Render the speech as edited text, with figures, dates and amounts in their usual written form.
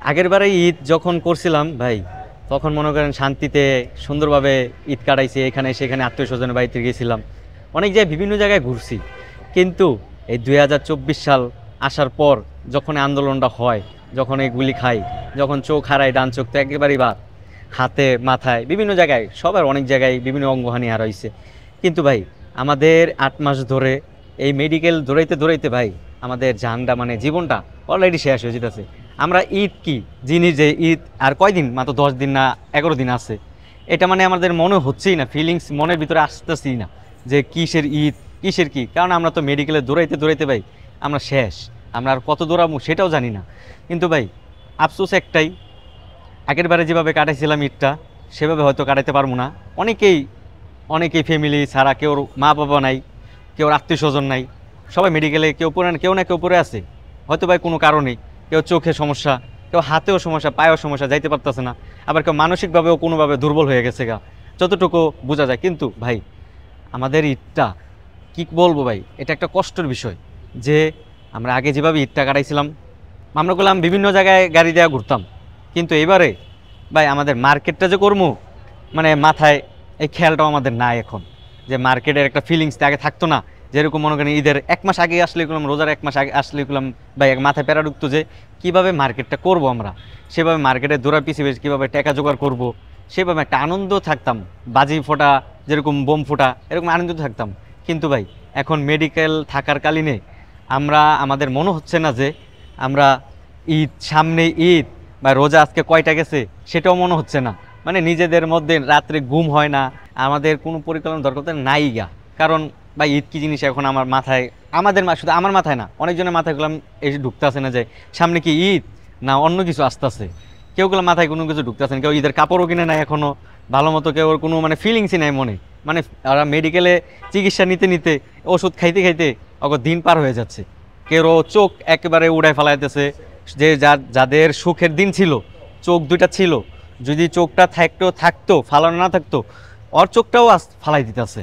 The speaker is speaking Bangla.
আগের বারে ঈদ যখন করছিলাম ভাই, তখন মনে করেন শান্তিতে সুন্দরভাবে ঈদ কাটাইছি। এখানে সেখানে আত্মীয় স্বজনের বাড়িতে গেছিলাম, অনেক জায়গায় বিভিন্ন জায়গায় ঘুরছি। কিন্তু এই 2024 সাল আসার পর যখন এই আন্দোলনটা হয়, যখন এই গুলি খাই, যখন চোখ হারাই, ডান চোখ তো একেবারেই বাদ, হাতে মাথায় বিভিন্ন জায়গায় সবার অনেক জায়গায় বিভিন্ন অঙ্গহানি হারাইছে। কিন্তু ভাই আমাদের 8 মাস ধরে এই মেডিকেল দৌড়াইতে দৌড়াইতে ভাই আমাদের জানটা মানে জীবনটা অলরেডি শেষ হয়ে যেতেছে। আমরা ঈদ কি জিনিস, যে ঈদ আর কয়দিন, মাত্র 10 দিন না 11 দিন আছে, এটা মানে আমাদের মনে হচ্ছেই না, ফিলিংস মনের ভিতরে আসতেছেই না যে কিসের ঈদ কিসের কি। কারণ আমরা তো মেডিকেলে দৌড়াইতে দৌড়াইতে ভাই আমরা শেষ, আমরা আর কত দৌড়াবো সেটাও জানি না। কিন্তু ভাই আফসোস একটাই, আগের বারে যেভাবে কাটাইছিলাম ঈদটা সেভাবে হয়তো কাটাইতে পারবো না। অনেকেই অনেকেই ফ্যামিলি ছাড়া, কেউ মা বাবা নাই, কেউ আত্মীয় স্বজন নাই, সবাই মেডিকেলে, কেউ না কেউ পড়ে আছে হয়তো ভাই কোনো কারণে। কেউ চোখে সমস্যা, কেউ হাতেও সমস্যা, পায়েও সমস্যা, যাইতে পারতেছে না। আবার কেউ মানসিকভাবেও কোনোভাবে দুর্বল হয়ে গেছে গা, যতটুকু বোঝা যায়। কিন্তু ভাই আমাদের ঈদটা কি বলবো ভাই, এটা একটা কষ্টের বিষয় যে আমরা আগে যেভাবে ঈদটা কাটাইছিলাম, আমরা করলাম বিভিন্ন জায়গায় গাড়ি দেওয়া ঘুরতাম। কিন্তু এবারে ভাই আমাদের মার্কেটটা যে করবো, মানে মাথায় এই খেয়ালটাও আমাদের নাই এখন, যে মার্কেটের একটা ফিলিংস আগে থাকতো না। যেরকম মনে করেন ঈদের 1 মাস আগে আসলে এগুলো, রোজার 1 মাস আগে আসলে এগুলো ভাই এক মাথায় প্যারা ঢুকতো যে কীভাবে মার্কেটটা করব আমরা, সেভাবে মার্কেটের দৌড়া পিছিয়ে বেশ কীভাবে টাকা জোগাড় করব, সেভাবে একটা আনন্দ থাকতাম। বাজি ফোটা, যেরকম বোম ফোটা, এরকম আনন্দ থাকতাম। কিন্তু ভাই এখন মেডিকেল থাকার কালীনে আমরা, আমাদের মনে হচ্ছে না যে আমরা ঈদ সামনে, ঈদ বা রোজা আজকে কয়টা গেছে সেটাও মনে হচ্ছে না। মানে নিজেদের মধ্যে রাত্রে ঘুম হয় না, আমাদের কোনো পরিকল্পনা দরকার তো নাই গা। কারণ ভাই ঈদ কী জিনিস এখন আমার মাথায়, শুধু আমার মাথায় না, অনেকজনের মাথায় গুলাম এসে ঢুকতে আসে না, যে সামনে কি ঈদ না অন্য কিছু আসতেছে। কেউগুলো মাথায় কোনো কিছু ঢুকতে আসে না, কেউ ঈদের কাপড়ও কিনে নেয় এখনও ভালো মতো, কেউ কোনো মানে ফিলিংসই নেই মনে। মানে ওরা মেডিকেলে চিকিৎসা নিতে নিতে, ওষুধ খাইতে খাইতে অগর দিন পার হয়ে যাচ্ছে। কেউ চোখ একেবারে উড়ায় ফেলাইতেছে। যে যাদের সুখের দিন ছিল, চোখ দুইটা ছিল, যদি চোখটা থাকতো ফালানো না থাকতো, ওর চোখটাও ফালাই দিতেছে।